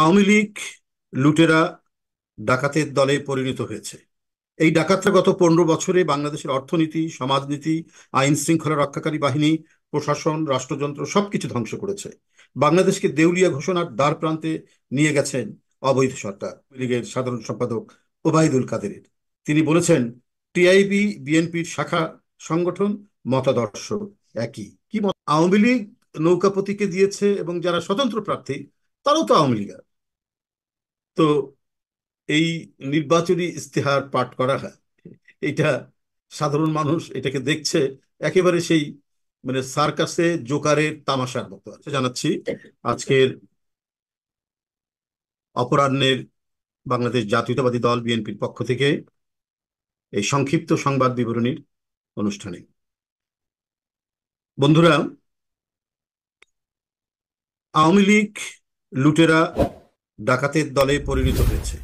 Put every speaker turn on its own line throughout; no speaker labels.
আওয়ামী লীগ লুটেরা ডাকাতের দলে পরিণত হয়েছে। এই ডাকাতরা গত 15 বছরে বাংলাদেশের অর্থনীতি, সমাজনীতি, আইন শৃঙ্খলা রক্ষাকারী বাহিনী, প্রশাসন, রাষ্ট্রযন্ত্র সবকিছু ধ্বংস করেছে। বাংলাদেশকে দেউলিয়া ঘোষণার দ্বার প্রান্তে নিয়ে গেছেন অবৈধ সরকার। লীগের সাধারণ সম্পাদক ওবায়দুল কাদেরের তিনি বলেছেন, টিআইবি বিএনপির শাখা সংগঠন, মতাদর্শ একই। কি মত? আওয়ামী লীগ নৌকা প্রতীকে দিয়েছে এবং যারা স্বতন্ত্র প্রার্থী তারাও তো আওয়ামী লীগ। তো এই নির্বাচনী ইস্তেহার পাঠ করা হয়, এটা সাধারণ মানুষ এটাকে দেখছে একেবারে সেই সার্কাসে জোকারের তামাশার মতো। জানাচ্ছি আজকের অপরাহ্নের বাংলাদেশ জাতীয়তাবাদী দল বিএনপির পক্ষ থেকে এই সংক্ষিপ্ত সংবাদ বিবরণীর অনুষ্ঠানে। বন্ধুরা, আওয়ামী লীগ লুটেরা ডাকাতের দলে পরিণত হয়েছে।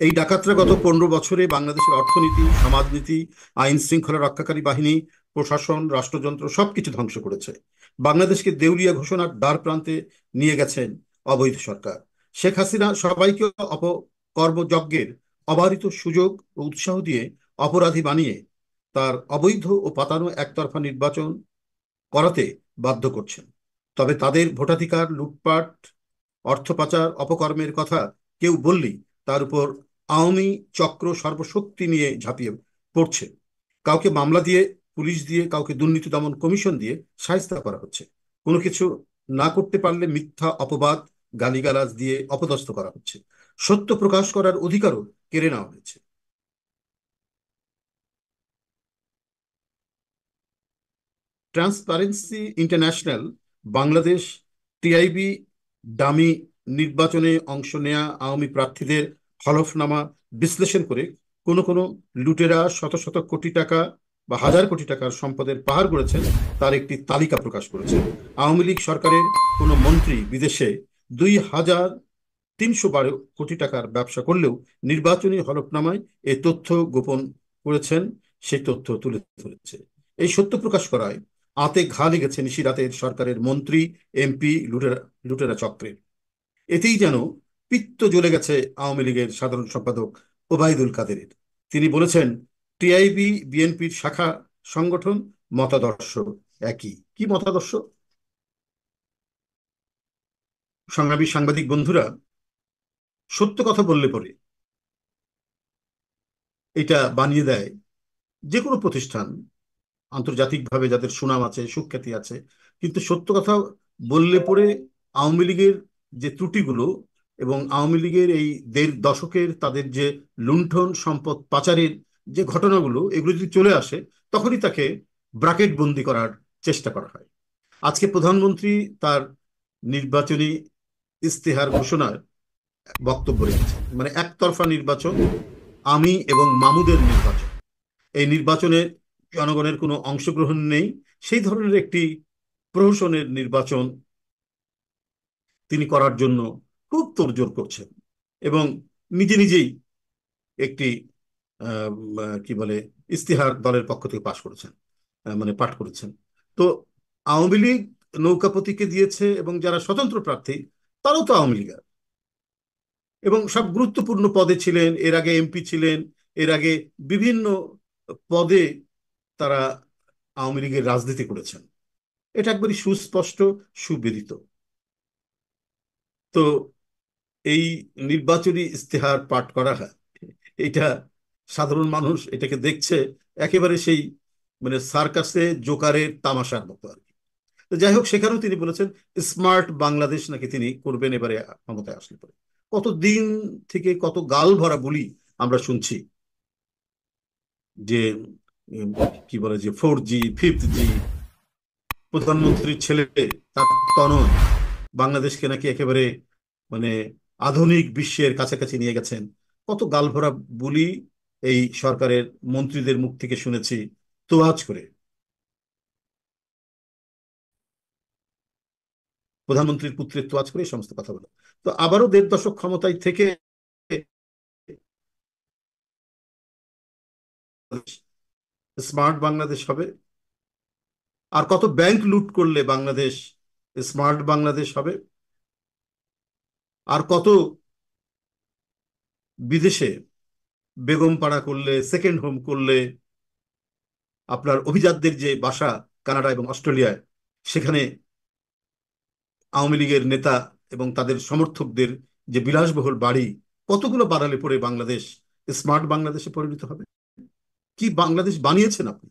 এই ডাকাতরা গত 15 বছরে বাংলাদেশের অর্থনীতি, সমাজনীতি, আইন শৃঙ্খলা রক্ষাকারী বাহিনী, প্রশাসন, রাষ্ট্রযন্ত্র সবকিছু ধ্বংস করেছে। বাংলাদেশকে দেউলিয়া ঘোষণার দ্বার প্রান্তে নিয়ে গেছেন অবৈধ সরকার। শেখ হাসিনা সবাইকে অপকর্মযজ্ঞের অবারিত সুযোগ ও উৎসাহ দিয়ে অপরাধী বানিয়ে তার অবৈধ ও পাতানো একতরফা নির্বাচন করাতে বাধ্য করছেন। তবে তাদের ভোটাধিকার লুটপাট, অর্থ পাচার, অপকর্মের কথা কেউ বললেই তার উপর আওয়ামী চক্র সর্বশক্তি নিয়ে ঝাঁপিয়ে পড়ছে। কাউকে মামলা দিয়ে, পুলিশ দিয়ে, কাউকে দুর্নীতি দমন কমিশন দিয়ে শায়েস্তা করা হচ্ছে। কোনো কিছু না করতে পারলে মিথ্যা অপবাদ, গালিগালাজ দিয়ে অপদস্থ করা হচ্ছে। সত্য প্রকাশ করার অধিকারও কেড়ে নেওয়া হয়েছে। Transparency international Bangladesh TIB dummy নির্বাচনে অংশ নেয়া আওয়ামী প্রার্থীদের হলফনামা বিশ্লেষণ করে কোনো কোনো লুটেরা শত শত কোটি টাকা বা হাজার কোটি টাকার সম্পদের পাহাড় গড়েছেন তার একটি তালিকা প্রকাশ করেছে। আওয়ামী লীগ সরকারের কোনো মন্ত্রী বিদেশে 2,312 কোটি টাকার ব্যবসা করলেও নির্বাচনী হলফনামায় এই তথ্য গোপন করেছেন, সেই তথ্য তুলে ধরেছে। এই সত্য প্রকাশ করায় আতে ঘা লেগেছে নিশিরাতের সরকারের মন্ত্রী, এমপি, লুটেরা লুটেরা চক্রের। এতেই যেন পিত্ত জ্বলে গেছে আওয়ামী লীগের সাধারণ সম্পাদক ওবায়দুল কাদেরের। তিনি বলেছেন, টিআইবি বিএনপির শাখা সংগঠন, মতাদর্শ একই। কি মতাদর্শ? সংগ্রামী সাংবাদিক বন্ধুরা, সত্য কথা বললে পরে এটা বানিয়ে দেয় যে কোনো প্রতিষ্ঠান, আন্তর্জাতিকভাবে যাদের সুনাম আছে, সুখ্যাতি আছে। কিন্তু সত্য কথা বললে পরে আওয়ামী লীগের যে ত্রুটিগুলো এবং আওয়ামী লীগের এই 1.5 দশকের তাদের যে লুণ্ঠন, সম্পদ পাচারের যে ঘটনাগুলো, এগুলো যদি চলে আসে তখনই তাকে ব্র্যাকেট বন্দি করার চেষ্টা করা হয়। আজকে প্রধানমন্ত্রী তার নির্বাচনী ইস্তেহার ঘোষণার বক্তব্য রেখেছেন, একতরফা নির্বাচন, আমি এবং মামুদের নির্বাচন। এই নির্বাচনে জনগণের কোনো অংশগ্রহণ নেই, সেই ধরনের একটি প্রহসনের নির্বাচন তিনি করার জন্য খুব তোড়জোড় করছেন এবং নিজে নিজেই একটি কি বলে ইস্তিহার দলের পক্ষ থেকে পাশ করেছেন, পাঠ করেছেন। তো আওয়ামী লীগ নৌকা প্রতীকে দিয়েছে এবং যারা স্বতন্ত্র প্রার্থী তারাও তো আওয়ামী লীগ এবং সব গুরুত্বপূর্ণ পদে ছিলেন, এর আগে এমপি ছিলেন, এর আগে বিভিন্ন পদে তারা আওয়ামী লীগের রাজনীতি করেছেন। এটা একবারই সুস্পষ্ট, সুবিদিত। তো এই নির্বাচনী ইস্তেহার পাঠ করা হয়, এটা সাধারণ মানুষ এটাকে দেখছে একেবারে সেই সার্কাসে জোকারের তামাশার মতো আর কি। তো যাই হোক, সেখানেও তিনি বলেছেন স্মার্ট বাংলাদেশ নাকি তিনি করবেন এবারে ক্ষমতায় আসলে পরে। কতদিন থেকে কত গাল ভরা বলি আমরা শুনছি যে উম, কি বলে যে 4G, 5G, প্রধানমন্ত্রীর ছেলে তার তনয় বাংলাদেশকে নাকি একেবারে মানে আধুনিক বিশ্বের কাছাকাছি নিয়ে গেছেন। কত গালভরা বুলি এই সরকারের মন্ত্রীদের মুখ থেকে শুনেছি তোয়াজ করে। প্রধানমন্ত্রীর পুত্রের তোয়াজ করে এই সমস্ত কথা বলে। তো আবারও 1.5 দশক ক্ষমতায় থেকে স্মার্ট বাংলাদেশ হবে। আর কত ব্যাংক লুট করলে বাংলাদেশ স্মার্ট বাংলাদেশ হবে। আর কত বিদেশে বেগম পাড়া করলে, সেকেন্ড হোম করলে, আপনার অভিজাতদের যে বাসা কানাডা এবং অস্ট্রেলিয়ায়, সেখানে আওয়ামী লীগের নেতা এবং তাদের সমর্থকদের যে বিলাসবহুল বাড়ি, কতগুলো বাড়ালে পরে বাংলাদেশ স্মার্ট বাংলাদেশে পরিণত হবে? কি বাংলাদেশ বানিয়েছেন আপনি?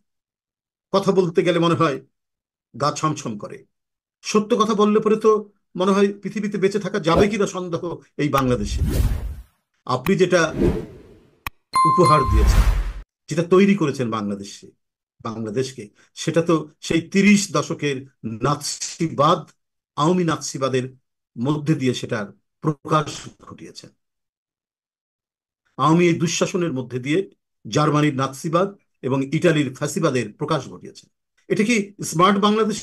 কথা বলতে গেলে মনে হয় গা ছমছম করে। সত্য কথা বললে পরে তো মনে হয় পৃথিবীতে বেঁচে থাকা যাবে কিনা সন্দেহ এই বাংলাদেশে। আপনি যেটা উপহার দিয়েছেন, যেটা তৈরি করেছেন বাংলাদেশকে, সেটা তো সেই 30 দশকের নাৎসিবাদ, আওয়ামী নাৎসিবাদের মধ্যে দিয়ে সেটার প্রকাশ ঘটিয়েছেন। আওয়ামী এই দুঃশাসনের মধ্যে দিয়ে জার্মানির নাৎসিবাদ এবং ইটালির ফ্যাসিবাদের প্রকাশ ঘটিয়েছেন। এটা কি স্মার্ট বাংলাদেশ?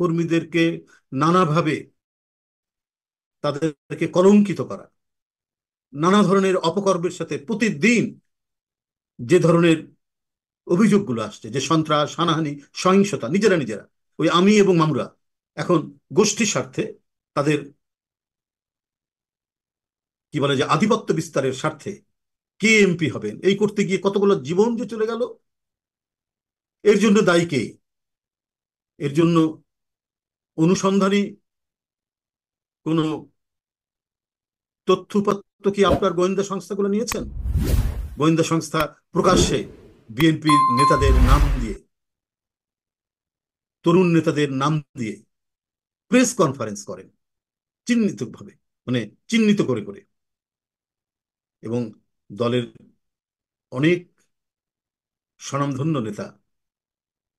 কর্মীদেরকে নানাভাবে তাদেরকে কলঙ্কিত করা, নানা ধরনের অপকর্মের সাথে প্রতিদিন যে ধরনের অভিযোগগুলো আসছে, যে সন্ত্রাস, হানাহানি, সহিংসতা, নিজেরা নিজেরা ওই আমি এবং মামুরা এখন গোষ্ঠীর স্বার্থে তাদের কি বলে যে আধিপত্য বিস্তারের স্বার্থে কে এমপি হবেন এই করতে গিয়ে কতগুলো জীবন যে চলে গেল, এর জন্য দায়ী কে? এর জন্য অনুসন্ধানী কোনো তথ্যপত্র কি আপনার গোয়েন্দা সংস্থাগুলো নিয়েছেন? গোয়েন্দা সংস্থা প্রকাশ্যে বিএনপির নেতাদের নাম দিয়ে, তরুণ নেতাদের নাম দিয়ে প্রেস কনফারেন্স করেন চিহ্নিত ভাবে, মানে চিহ্নিত করে করে, এবং দলের অনেক স্বনামধন্য নেতা,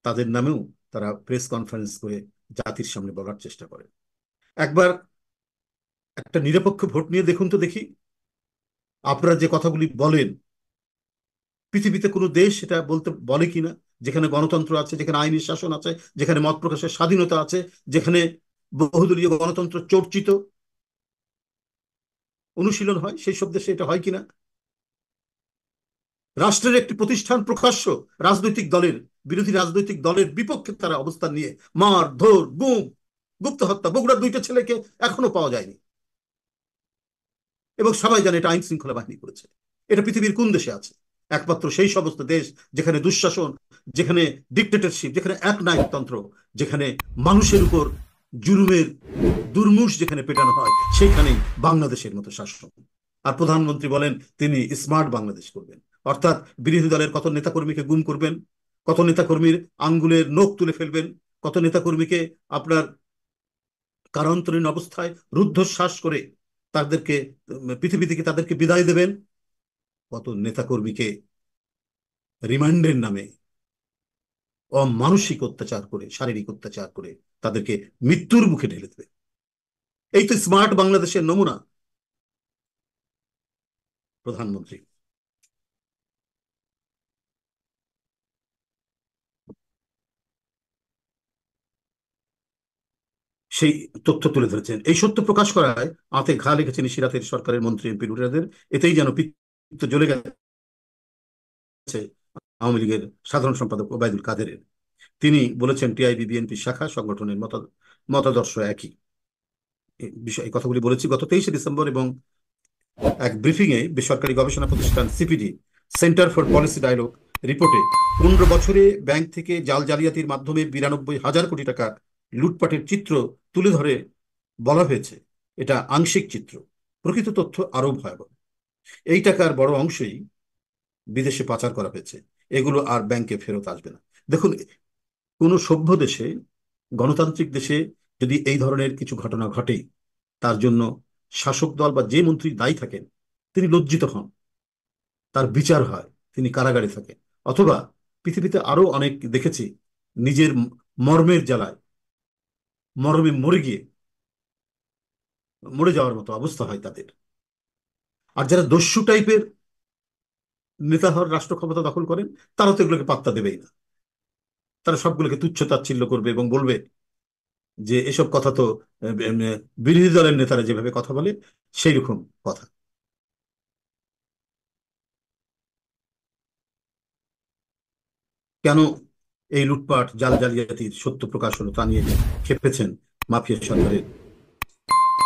তাদের নামেও তারা প্রেস কনফারেন্স করে জাতির সামনে বলার চেষ্টা করে। একবার একটা নিরপেক্ষ ভোট নিয়ে দেখুন তো দেখি, আপনারা যে কথাগুলি বলেন পৃথিবীতে কোনো দেশ সেটা বলতে বলে কিনা, যেখানে গণতন্ত্র আছে, যেখানে আইনি শাসন আছে, যেখানে মত প্রকাশের স্বাধীনতা আছে, যেখানে বহুদলীয় গণতন্ত্র চর্চিত অনুশীলন হয়, সেই সব দেশে এটা হয় কিনা? রাষ্ট্রের একটি প্রতিষ্ঠান প্রকাশ্য রাজনৈতিক দলের, বিরোধী রাজনৈতিক দলের বিপক্ষে তারা অবস্থান নিয়ে মার ধর গুম, গুপ্ত হত্যা, বগুড়ার 2টা ছেলেকে এখনো পাওয়া যায়নি, এবং সবাই জানে এটা আইন শৃঙ্খলা বাহিনী করেছে। এটা পৃথিবীর কোন দেশে আছে? একমাত্র সেই সমস্ত দেশ যেখানে দুঃশাসন, যেখানে ডিক্টেটরশিপ, যেখানে একনায়কতন্ত্র, যেখানে মানুষের উপর জুলুমের দুর্মুষ যেখানে পেটানো হয়, সেইখানেই বাংলাদেশের মতো শাসন। আর প্রধানমন্ত্রী বলেন তিনি স্মার্ট বাংলাদেশ করবেন, অর্থাৎ বিরোধী দলের কত নেতাকর্মীকে গুম করবেন, কত নেতাকর্মীর আঙ্গুলের নখ তুলে ফেলবেন, কত নেতাকর্মীকে আপনার কারান্তরীণ অবস্থায় রুদ্ধশ্বাস করে তাদেরকে পৃথিবী থেকে তাদেরকে বিদায় দেবেন, কত নেতাকর্মীকে রিমান্ডের নামে অমানসিক অত্যাচার করে, শারীরিক অত্যাচার করে তাদেরকে মৃত্যুর মুখে ঢেলে দেবে। এই তো স্মার্ট বাংলাদেশের নমুনা প্রধানমন্ত্রী। সেই তথ্য তুলে ধরেছেন। এই সত্য প্রকাশ করায় আতে ঘা লেগেছেন সিরাতের সরকারের মন্ত্রী এমপি লুটেরাদের। এতেই যেন পিত্ত জ্বলে গেছে আওয়ামী লীগের সাধারণ সম্পাদক ওবায়দুল কাদেরের। তিনি বলেছেন টিআইবি বিএনপি শাখা সংগঠনের মতাদর্শ একই। বিষয় এই কথাগুলি বলেছি গত 23শে ডিসেম্বর, এবং এক ব্রিফিং এ বেসরকারি গবেষণা প্রতিষ্ঠান CPD centre for policy dialogue রিপোর্টে 15 বছরে ব্যাংক থেকে জাল জালিয়াতির মাধ্যমে 92,000 কোটি টাকা লুটপাটের চিত্র তুলে ধরে বলা হয়েছে এটা আংশিক চিত্র, প্রকৃত তথ্য আরো ভয়াবহ। এই টাকার বড় অংশই বিদেশে পাচার করা হয়েছে, এগুলো আর ব্যাংকে ফেরত আসবে না। দেখুন, কোন সভ্য দেশে, গণতান্ত্রিক দেশে যদি এই ধরনের কিছু ঘটনা ঘটে, তার জন্য শাসক দল বা যে মন্ত্রী দায়ী থাকেন তিনি লজ্জিত হন, তার বিচার হয়, তিনি কারাগারে থাকেন, অথবা পৃথিবীতে আরো অনেক দেখেছি নিজের মর্মের জ্বালায় মর্মে মরে গিয়ে মরে যাওয়ার মতো অবস্থা হয় তাদের। আর যারা দস্যু টাইপের নেতা হওয়ার রাষ্ট্র ক্ষমতা দখল করেন, তারা তো এগুলোকে পাত্তা দেবেই না, তারা সবগুলোকে তুচ্ছ তাচ্ছিল্য করবে এবং বলবে যে এসব কথা তো বিরোধী দলের নেতারা যেভাবে কথা বলে সেই রকম কথা। কেন এই লুটপাট জাল জালিয়াতির সত্য প্রকাশ হলো তা নিয়ে খেপেছেন মাফিয়া সরকারের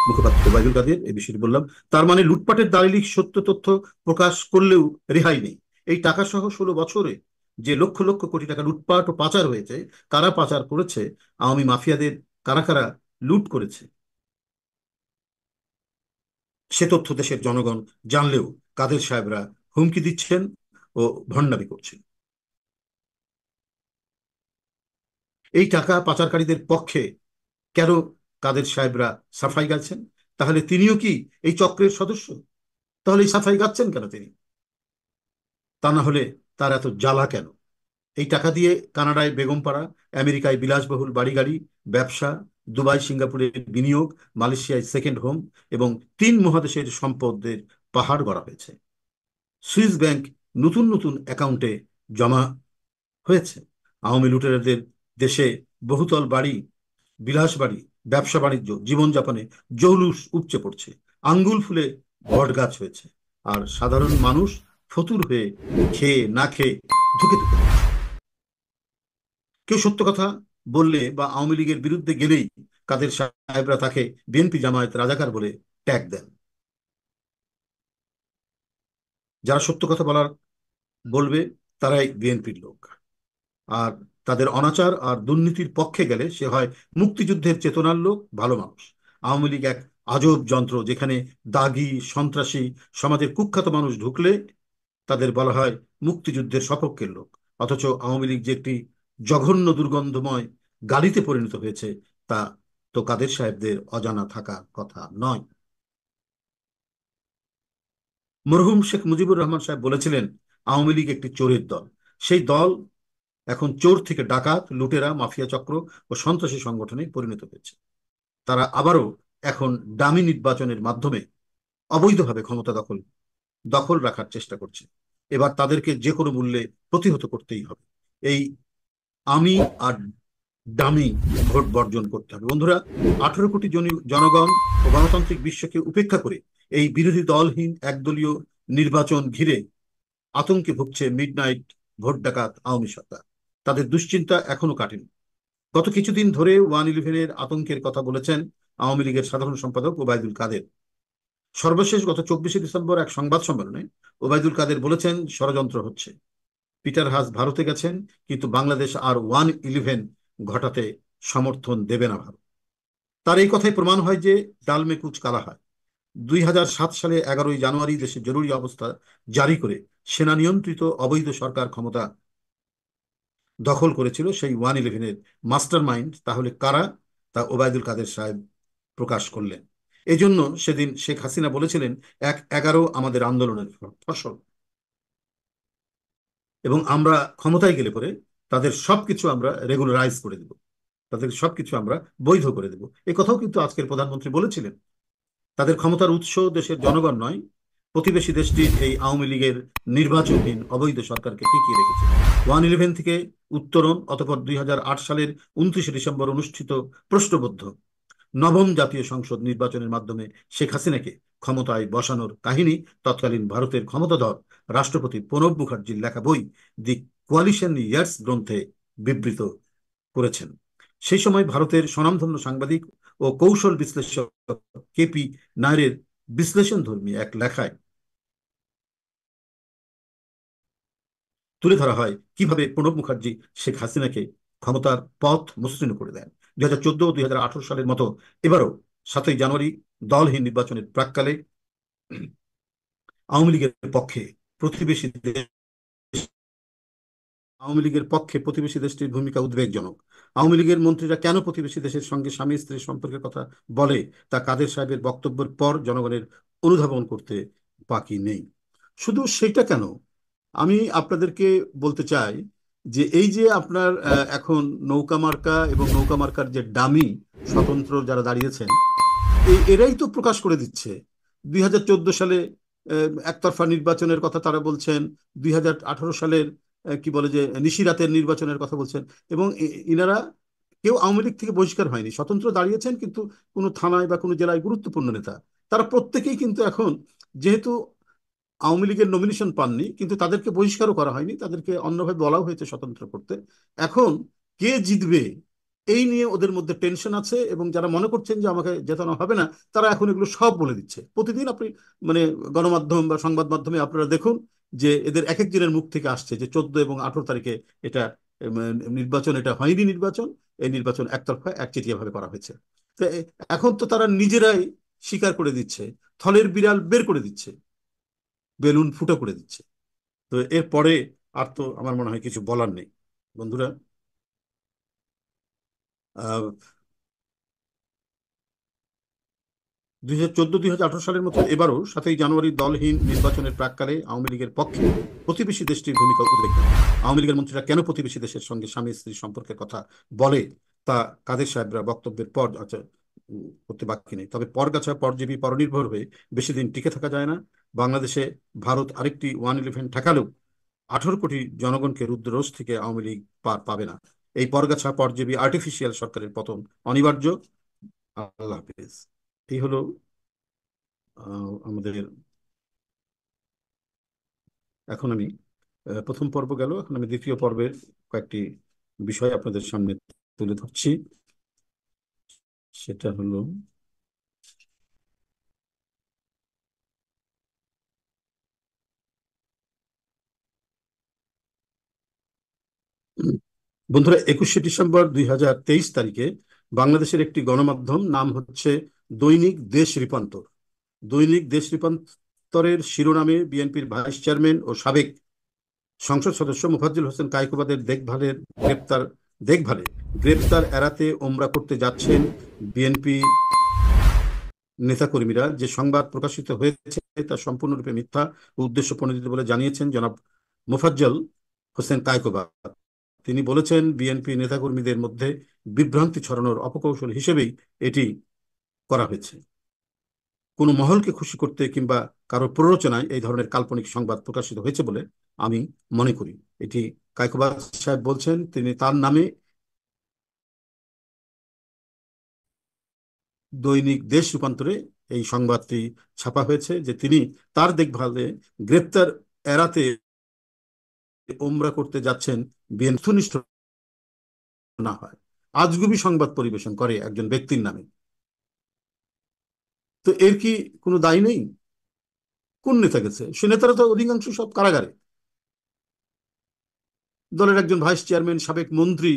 মুখপাত্র ওবায়দুল কাদের। এই বিষয়টি বললাম। তার মানে লুটপাটের দালিলিক সত্য তথ্য প্রকাশ করলেও রেহাই নেই। এই টাকা সহ 16 বছরে যে লক্ষ লক্ষ কোটি টাকা লুটপাট ও পাচার হয়েছে, কারা পাচার করেছে, আওয়ামী মাফিয়াদের কারা কারা লুট করেছে, সে তথ্য দেশের জনগণ জানলেও কাদের সাহেবরা হুমকি দিচ্ছেন ও ভণ্ডামি করছেন। এই টাকা পাচারকারীদের পক্ষে কেন কাদের সাহেবরা সাফাই গাচ্ছেন? তাহলে তিনিও কি এই চক্রের সদস্য? তাহলে এই সাফাই গাচ্ছেন কেন তিনি? তা না হলে তার এত জ্বালা কেন? এই টাকা দিয়ে কানাডায় বেগমপাড়া, আমেরিকায় বিলাসবহুল বাড়ি গাড়ি, ব্যবসা, দুবাই সিঙ্গাপুরে বিনিয়োগ, মালয়েশিয়ায় সেকেন্ড হোম এবং 3 মহাদেশের সম্পদের পাহাড় গড়া হয়েছে। সুইস ব্যাংক নতুন নতুন অ্যাকাউন্টে জমা হয়েছে। আওয়ামী লুটেরাদের দেশে বহুতল বাড়ি, বিলাস বাড়ি, ব্যবসা বাণিজ্য, জীবনযাপনে জৌলুস উপচে পড়ছে। আঙ্গুল ফুলে বট গাছ হয়েছে। আর সাধারণ মানুষ ফতুর হয়ে খেয়ে না খেয়ে ধুকে ধুকে মরছে। কেউ সত্য কথা বললে বা আওয়ামী লীগের বিরুদ্ধে গেলেই কাদের সাহেবরা তাকে বিএনপি জামায়াত রাজাকার বলে ট্যাগ দেন। যারা সত্য কথা বলবে তারাই বিএনপির লোক। আর তাদের অনাচার আর দুর্নীতির পক্ষে গেলে সে হয় মুক্তিযুদ্ধের চেতনার লোক, ভালো মানুষ। আওয়ামী লীগ এক আজব যন্ত্র, যেখানে দাগি সন্ত্রাসী সমাজের কুখ্যাত মানুষ ঢুকলে তাদের বলা হয় মুক্তিযুদ্ধের সপক্ষের লোক। অথচ আওয়ামী লীগ যে একটি জঘন্য দুর্গন্ধময় গালিতে পরিণত হয়েছে, তা তো কাদের সাহেবদের অজানা থাকার কথা নয়। মরহুম শেখ মুজিবুর রহমান সাহেব বলেছিলেন, আওয়ামী লীগ একটি চোরের দল। সেই দল এখন চোর থেকে ডাকাত, লুটেরা, মাফিয়া চক্র ও সন্ত্রাসী সংগঠনে পরিণত হয়েছে। তারা আবারও এখন ডামি নির্বাচনের মাধ্যমে অবৈধভাবে ক্ষমতা দখল দখল রাখার চেষ্টা করছে। এবার তাদেরকে যে কোনো মূল্যে প্রতিহত করতেই হবে। এই আমি আর ডামি ভোট বর্জন করতে হবে। বন্ধুরা, 18 কোটি জনগণ ও গণতান্ত্রিক বিশ্বকে উপেক্ষা করে এই বিরোধী দলহীন একদলীয় নির্বাচন ঘিরে আতঙ্কে ভুগছে মিডনাইট ভোট ডাকাত আওয়ামী সরকার। তাদের দুশ্চিন্তা এখনো কাটেনি। গত কিছুদিন ধরে 111-এর আতঙ্কের কথা বলেছেন আওয়ামী লীগের সাধারণ সম্পাদক ওবায়দুল কাদের। সর্বশেষ গত 24শে ডিসেম্বর এক সংবাদ সম্মেলনে ওবায়দুল কাদের বলেছেন, ষড়যন্ত্র হচ্ছে। পিটার হাস ভারতে গেছেন, কিন্তু বাংলাদেশ আর 111 ঘটাতে সমর্থন দেবে না ভারত। তার এই কথাই প্রমাণ হয় যে ডাল মে কুচ কালা হয়। 2007 সালে 11ই জানুয়ারি দেশে জরুরি অবস্থা জারি করে সেনা নিয়ন্ত্রিত অবৈধ সরকার ক্ষমতা দখল করেছিল সেই 111-এর মাস্টার মাইন্ড তাহলে কারা, তা ওবায়দুল কাদের সাহেব প্রকাশ করলেন। এজন্য সেদিন শেখ হাসিনা বলেছিলেন, 1/11 আমাদের আন্দোলনের ফসল, এবং আমরা ক্ষমতায় গেলে পরে তাদের সবকিছু আমরা রেগুলারাইজ করে দেব, তাদের সবকিছু আমরা বৈধ করে দেব। এই কথাও কিন্তু আজকের প্রধানমন্ত্রী বলেছিলেন। তাদের ক্ষমতার উৎস দেশের জনগণ নয়, প্রতিবেশী দেশটির এই আওয়ামী লীগের নির্বাচনহীন অবৈধ সরকারকে টিকিয়ে রেখেছে। 111 থেকে উত্তরণ, অতঃপর 2008 সালের 29শে ডিসেম্বর অনুষ্ঠিত প্রশ্নবদ্ধ নবম জাতীয় সংসদ নির্বাচনের মাধ্যমে শেখ হাসিনাকে ক্ষমতায় বসানোর কাহিনী তৎকালীন ভারতের ক্ষমতাধর রাষ্ট্রপতি প্রণব মুখার্জির লেখা বই দি কোয়ালিশন ইয়ার্স গ্রন্থে বিবৃত করেছেন। সেই সময় ভারতের স্বনামধন্য সাংবাদিক ও কৌশল বিশ্লেষক কেপি নায়ারের বিশ্লেষণধর্মী এক লেখায় তুলে ধরা হয় কিভাবে প্রণব মুখার্জি শেখ হাসিনাকে ক্ষমতার পথ মসৃণ করে দেন। 2014 ও 2018 সালের মতো এবারও 7ই জানুয়ারি দলহীন নির্বাচনের প্রাক্কালে আওয়ামী লীগের পক্ষে প্রতিবেশী আওয়ামী লীগের পক্ষে প্রতিবেশী দেশটির ভূমিকা উদ্বেগজনক। আওয়ামী লীগের মন্ত্রীরা কেন প্রতিবেশী দেশের সঙ্গে স্বামী স্ত্রীর সম্পর্কের কথা বলে, তা কাদের সাহেবের বক্তব্যের পর জনগণের অনুধাবন করতে বাকি নেই। শুধু সেটা কেন, আমি আপনাদেরকে বলতে চাই যে এই যে আপনার এখন নৌকা মার্কা এবং নৌকা মার্কার যে ডামি স্বতন্ত্র যারা দাঁড়িয়েছেন, এরাই তো প্রকাশ করে দিচ্ছে। 2014 সালে একতরফা নির্বাচনের কথা তারা বলছেন, 2018 সালের কি বলে যে নিশিরাতের নির্বাচনের কথা বলছেন। এবং ইনারা কেউ আওয়ামী লীগ থেকে বহিষ্কার হয়নি, স্বতন্ত্র দাঁড়িয়েছেন, কিন্তু কোনো থানায় বা কোনো জেলায় গুরুত্বপূর্ণ নেতা। তারা প্রত্যেকেই কিন্তু এখন, যেহেতু আওয়ামী লীগের নমিনেশন পাননি, কিন্তু তাদেরকে বহিষ্কারও করা হয়নি, তাদেরকে অন্যভাবে বলাও হয়েছে স্বতন্ত্র করতে। এখন কে জিতবে এই নিয়ে ওদের মধ্যে টেনশন আছে, এবং যারা মনে করছেন যে আমাকে জেতানো হবে না, তারা এখন এগুলো সব বলে দিচ্ছে। প্রতিদিন আপনি মানে গণমাধ্যম বা সংবাদ মাধ্যমে আপনারা দেখুন যে এদের এক একজনের মুখ থেকে আসছে যে 14 এবং 18 তারিখে এটা নির্বাচন, এটা হয়নি নির্বাচন, এই নির্বাচন একতরফা একচেটিয়া ভাবে করা হয়েছে। তো এখন তো তারা নিজেরাই স্বীকার করে দিচ্ছে, থলের বিড়াল বের করে দিচ্ছে, বেলুন ফুটো করে দিচ্ছে। তো এরপরে আর তো আমার মনে হয় কিছু বলার নেই বন্ধুরা। আহ 2014-2018 সালের মতো এবারও 7ই জানুয়ারি দলহীন নির্বাচনের প্রাক্কালে আওয়ামী লীগের পক্ষে প্রতিবেশী দেশটির ভূমিকা উদ্বেগজনক। আওয়ামী লীগের মন্ত্রীরা কেন প্রতিবেশী দেশের সঙ্গে স্বামী স্ত্রী সম্পর্কের কথা বলে, তা কাদের সাহেবরা বক্তব্যের পর আচ্ছা করতে বাকি নেই। তবে পরগাছা পরজীবী পরনির্ভর হয়ে বেশি দিন টিকে থাকা যায় না। বাংলাদেশে ভারত আরেকটি 111 ঠেকালেও 18 কোটি জনগণকে রুদ্ররোষ থেকে আওয়ামী লীগ পার পাবে না। এই পরগাছা পরজীবী আর্টিফিশিয়াল সরকারের পতন অনিবার্য। আল্লাহ হাফিজ। এই হলো আমাদের। এখন আমি প্রথম পর্ব গেল, এখন আমি দ্বিতীয় পর্বের কয়েকটি বিষয় আপনাদের সামনে তুলে ধরছি। সেটা হলো, বন্ধুরা, 21শে ডিসেম্বর 2023 তারিখে বাংলাদেশের একটি গণমাধ্যম, নাম হচ্ছে দৈনিক দেশ রূপান্তর, দৈনিক দেশ রূপান্তরের শিরোনামে বিএনপির ভাইস চেয়ারম্যান ও সাবেক সংসদ সদস্য মোফাজ্জল হোসেন কায়কোবাদের দেখভালে গ্রেপ্তার এড়াতে ওমরা করতে যাচ্ছেন বিএনপি নেতাকর্মীরা, যে সংবাদ প্রকাশিত হয়েছে তা সম্পূর্ণরূপে মিথ্যা ও উদ্দেশ্য প্রণোদিত বলে জানিয়েছেন জনাব মোফাজ্জল হোসেন কায়কোবাদ। তিনি বলেছেন, বিএনপি নেতাকর্মীদের মধ্যে বিভ্রান্তি ছড়ানোর অপকৌশল হিসেবেই এটি করা হয়েছে। কোনো মহলকে খুশি করতে কিংবা কারো প্ররোচনায় এই ধরনের কাল্পনিক সংবাদ প্রকাশিত হয়েছে বলে আমি মনে করি। এটি কায়কোবাদ সাহেব বলছেন, তিনি তার নামে দৈনিক দেশ রূপান্তরে এই সংবাদটি ছাপা হয়েছে যে তিনি তার দেখভালে গ্রেপ্তার এড়াতে ওমরা করতে যাচ্ছেন বিএনপি নিষ্ঠ না হয়, আজগুবি সংবাদ পরিবেশন করে একজন ব্যক্তির নামে। তো এর কি কোনো দায় নেই? কোন নেতা গেছে? সে নেতারা তো অধিকাংশ সব কারাগারে। দলের একজন ভাইস চেয়ারম্যান, সাবেক মন্ত্রী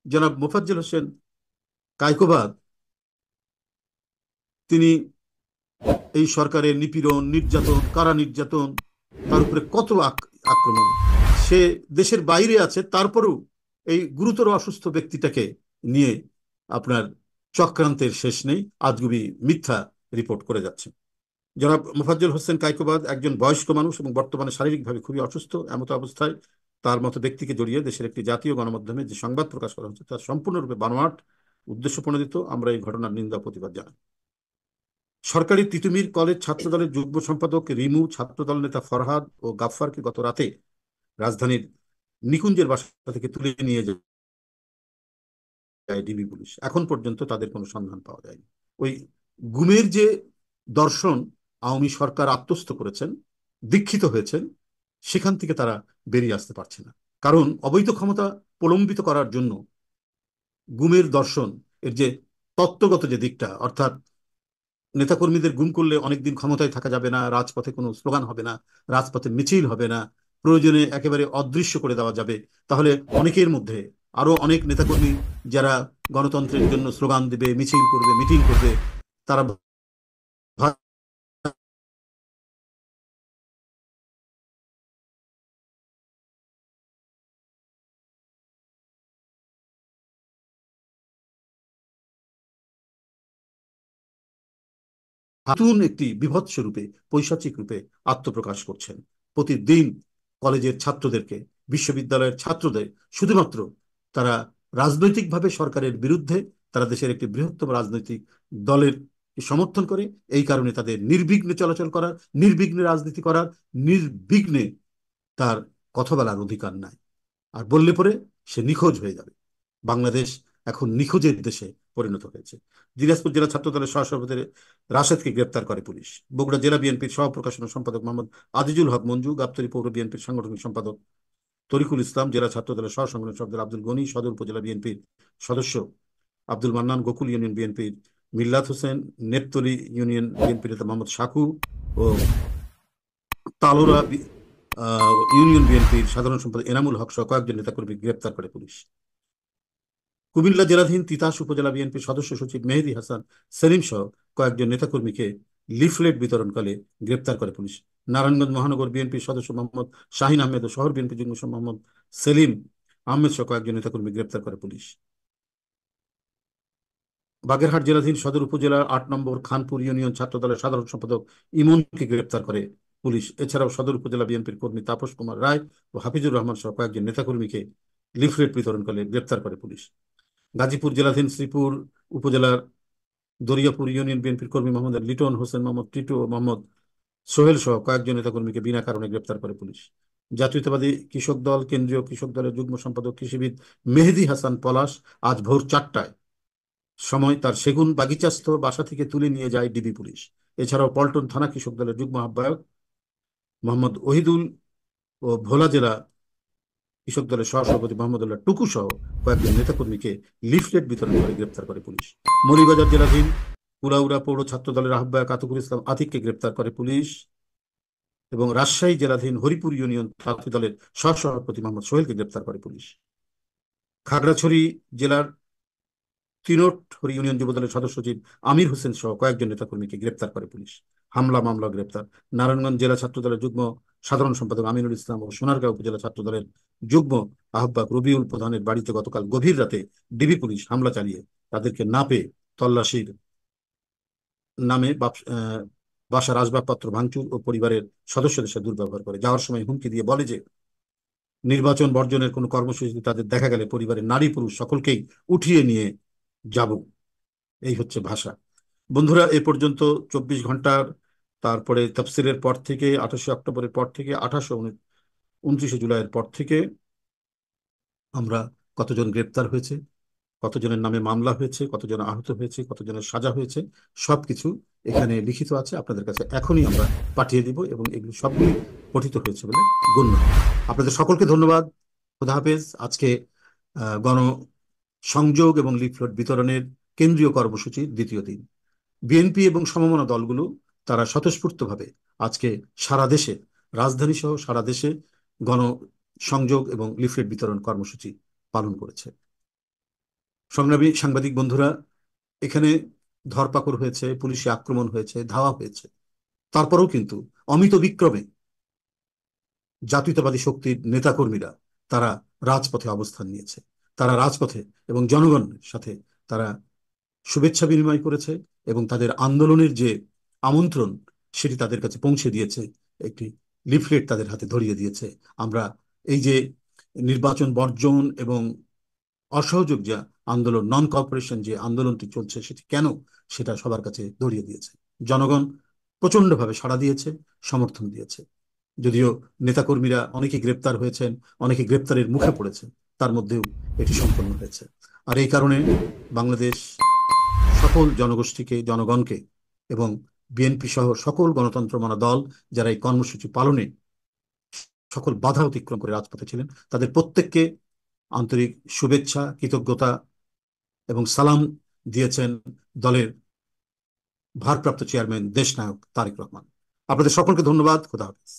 জনাব মোফাজ্জল হোসেন কায়কোবাদ, তিনি এই সরকারের নিপীড়ন, নির্যাতন, কারা নির্যাতন, তার উপরে কত আক্রমণ, সে দেশের বাইরে আছে, তারপরেও এই গুরুতর অসুস্থ ব্যক্তিটাকে নিয়ে আপনার চক্রান্তের শেষ নেই, আজগুবি মিথ্যা রিপোর্ট করে যাচ্ছে। জনাব মোফাজ্জল হোসেন কায়কোবাদ একজন বয়স্ক মানুষ এবং বর্তমানে শারীরিকভাবে খুবই অসুস্থ। এমত অবস্থায় তার মতো ব্যক্তিকে জড়িয়ে দেশের একটি জাতীয় গণমাধ্যমে যে সংবাদ প্রকাশ করা হচ্ছে তা সম্পূর্ণরূপে বানোয়াট, উদ্দেশ্য প্রণোদিত। আমরা এই ঘটনার নিন্দা প্রতিবাদ জানাই। সরকারি তিতুমির কলেজ ছাত্রদলের যুগ্ম সম্পাদক রিমু, ছাত্রদল নেতা ফরহাদ ও গাফফারকে গত রাতে রাজধানীর নিকুঞ্জের বাসা থেকে তুলে নিয়ে যায় ডিবি পুলিশ। এখন পর্যন্ত তাদের কোনো সন্ধান পাওয়া যায়নি। ওই গুমের যে দর্শন আওয়ামী সরকার আত্মস্থ করেছেন, দীক্ষিত হয়েছেন, সেখান থেকে তারা বেরিয়ে আসতে পারছে না। কারণ অবৈধ ক্ষমতা প্রলম্বিত করার জন্য গুমের দর্শন, এর যে তত্ত্বগত যে দিকটা, অর্থাৎ নেতাকর্মীদের গুম করলে অনেকদিন ক্ষমতায় থাকা যাবে না, রাজপথে কোনো স্লোগান হবে না, রাজপথে মিছিল হবে না, প্রয়োজনে একেবারে অদৃশ্য করে দেওয়া যাবে, তাহলে অনেকের মধ্যে আরো অনেক নেতাকর্মী যারা গণতন্ত্রের জন্য স্লোগান দেবে, মিছিল করবে, মিটিং করবে, তারা নতুন একটি বিভৎস রূপে, পৈশাচিক রূপে আত্মপ্রকাশ করছেন। প্রতিদিন কলেজের ছাত্রদেরকে, বিশ্ববিদ্যালয়ের ছাত্রদের শুধুমাত্র তারা রাজনৈতিকভাবে সরকারের বিরুদ্ধে, তারা দেশের একটি বৃহত্তম রাজনৈতিক দলের সমর্থন করে, এই কারণে তাদের নির্বিঘ্নে চলাচল করার, নির্বিঘ্নে রাজনীতি করার, নির্বিঘ্নে তার কথা বলার অধিকার নাই। আর বললে পরে সে নিখোঁজ হয়ে যাবে। বাংলাদেশ এখন নিখোঁজের দেশে পরিণত হয়েছে। দিনাজপুর জেলা ছাত্র দলের সহসভাপতি রাশেদকে গ্রেপ্তার করে পুলিশ। বগুড়া জেলা বিএনপির সহ প্রকাশনা সম্পাদক মোহাম্মদ আজিজুল হক মঞ্জু, গাবতলী পৌর বিএনপির সাংগঠনিক সম্পাদক তরিকুল ইসলাম, জেলা ছাত্র দলের সহ সংগঠন সম্পাদক আব্দুল গনি, সদর উপজেলা বিএনপির সদস্য আব্দুল মান্নান, গোকুল ইউনিয়ন বিএনপির মিল্লাত হোসেন, নেপতলি ইউনিয়ন বিএনপির নেতা মোহাম্মদ শাকু ও তালোরা ইউনিয়ন বিএনপির সাধারণ সম্পাদক এনামুল হক সহ কয়েকজন নেতাকর্মী গ্রেপ্তার করে পুলিশ। কুমিল্লা জেলাধীন তিতাস উপজেলা বিএনপির সদস্য সচিব মেহেদী হাসান সেলিম সহ কয়েকজন নেতাকর্মীকে লিফলেট বিতরণকালে গ্রেপ্তার করে পুলিশ। নারায়ণগঞ্জ মহানগর বিএনপির সদস্য মোহাম্মদ শাহিন আহমেদ ও শহর বিএনপি যুগ্ম মোহাম্মদ সেলিম আহমেদ সহ কয়েকজন নেতাকর্মী গ্রেপ্তার করে পুলিশ। বাগেরহাট জেলাধীন সদর উপজেলার ৮ নম্বর খানপুর ইউনিয়ন ছাত্র দলের সাধারণ সম্পাদক ইমনকে গ্রেপ্তার করে পুলিশ। এছাড়াও সদর উপজেলা বিএনপির কর্মী তাপস কুমার রায় ও হাফিজুর রহমান সহ কয়েকজন নেতাকর্মীকে লিফলেট বিতরণ করে গ্রেপ্তার করে পুলিশ। গাজীপুর জেলাধীন শ্রীপুর উপজেলার দরিয়াপুর ইউনিয়ন বিএনপির কর্মী মোহাম্মদ লিটন হোসেন, মোহাম্মদ টিটু ও মোহাম্মদ সোহেল সহ কয়েকজন নেতাকর্মীকে বিনা কারণে গ্রেপ্তার করে পুলিশ। জাতীয়তাবাদী কৃষক দল কেন্দ্রীয় কৃষক দলের যুগ্ম সম্পাদক কৃষিবিদ মেহেদী হাসান পলাশ আজ ভোর ৪টায় সময় তার সেগুন বাগিচাস্থ বাসা থেকে তুলে নিয়ে যায় ডিবি পুলিশ। এছাড়াও পল্টন থানা কৃষক দলের যুগ্ম আহ্বায়ক মোহাম্মদ ওহিদুল ও ভোলা জেলা কৃষক দলের সহসভাপতি মোহাম্মদুল্লাহ টুকু সহ কয়েকজন নেতাকর্মীকে লিফলেট বিতরণ করে গ্রেপ্তার করে পুলিশ। মৌলভীবাজার জেলাধীন কুলাউড়া পৌর ছাত্র দলের আহ্বায়ক আতিকুল ইসলাম আতিককে গ্রেপ্তার করে পুলিশ এবং রাজশাহী জেলাধীন হরিপুর ইউনিয়ন ছাত্র দলের সহসভাপতি মোহাম্মদ সোহেলকে গ্রেপ্তার করে পুলিশ। খাগড়াছড়ি জেলার তিনোট ইউনিয়ন যুবদলের সদস্য সচিব আমির হোসেন সহ কয়েকজন নেতাকর্মীকে গ্রেপ্তার করে পুলিশ। হামলা মামলা গ্রেপ্তার। নারায়ণগঞ্জ জেলা ছাত্র দলের যুগ্ম সাধারণ সম্পাদক আমিনুল ইসলাম ও সোনারগাঁও উপজেলা ছাত্র দলের যুগ্ম আহ্বায়ক রবিউল প্রধানের বাড়িতে গতকাল গভীর রাতে ডিবি পুলিশ হামলা চালিয়ে তাদেরকে না পেয়ে তল্লাশির নামে বাসার আসবাবপত্র ভাঙচুর ও পরিবারের সদস্যদের সাথে দুর্ব্যবহার করে। যাওয়ার সময় হুমকি দিয়ে বলে যে নির্বাচন বর্জনের কোনো কর্মসূচিতে তাদের দেখা গেলে পরিবারের নারী পুরুষ সকলকেই উঠিয়ে নিয়ে যাব। এই হচ্ছে ভাষা। বন্ধুরা, এ পর্যন্ত ২৪ ঘন্টার, তারপরে তফসিরের পর থেকে ২৮শে অক্টোবরের পর থেকে ২৯শে জুলাইয়ের পর থেকে আমরা কতজন গ্রেপ্তার হয়েছে, কতজনের নামে মামলা হয়েছে, কতজন আহত হয়েছে, কতজনের সাজা হয়েছে, সবকিছু এখানে লিখিত আছে। আপনাদের কাছে এখনই আমরা পাঠিয়ে দিব এবং এগুলো সবগুলি পঠিত হয়েছে বলে গণ্য। আপনাদের সকলকে ধন্যবাদ। খোদা হাফেজ। আজকে গণ সংযোগ এবং লিফলেট বিতরণের কেন্দ্রীয় কর্মসূচির দ্বিতীয় দিন। বিএনপি এবং সমমনা দলগুলো তারা স্বতঃস্ফূর্তভাবে আজকে সারা দেশে, রাজধানী সহ সারা দেশে গণ সংযোগ এবং লিফলেট বিতরণ কর্মসূচি পালন করেছে। সংগ্রামী সাংবাদিক বন্ধুরা, এখানে ধরপাকড় হয়েছে, পুলিশি আক্রমণ হয়েছে, ধাওয়া হয়েছে, তারপরেও কিন্তু অমিত বিক্রমে জাতীয়তাবাদী শক্তির নেতাকর্মীরা তারা রাজপথে অবস্থান নিয়েছে। তারা রাজপথে এবং জনগণের সাথে তারা শুভেচ্ছা বিনিময় করেছে এবং তাদের আন্দোলনের যে আমন্ত্রণ সেটি তাদের কাছে পৌঁছে দিয়েছে, একটি লিফলেট তাদের হাতে ধরিয়ে দিয়েছে। আমরা এই যে নির্বাচন বর্জন এবং অসহযোগ যে আন্দোলন, নন কর্পোরেশন যে আন্দোলনটি চলছে সেটি কেন, সেটা সবার কাছে ধরিয়ে দিয়েছে। জনগণ প্রচন্ডভাবে সাড়া দিয়েছে, সমর্থন দিয়েছে। যদিও নেতাকর্মীরা অনেকে গ্রেপ্তার হয়েছেন, অনেকে গ্রেপ্তারের মুখে পড়েছেন, তার মধ্যেও এটি সম্পন্ন হয়েছে। আর এই কারণে বাংলাদেশ সকল জনগোষ্ঠীকে, জনগণকে এবং বিএনপি সহ সকল গণতন্ত্র মানা দল যারা এই কর্মসূচি পালনে সকল বাধা অতিক্রম করে রাজপথে ছিলেন, তাদের প্রত্যেককে আন্তরিক শুভেচ্ছা, কৃতজ্ঞতা এবং সালাম দিয়েছেন দলের ভারপ্রাপ্ত চেয়ারম্যান দেশনায়ক তারেক রহমান। আপনাদের সকলকে ধন্যবাদ। খোদা হাফেজ।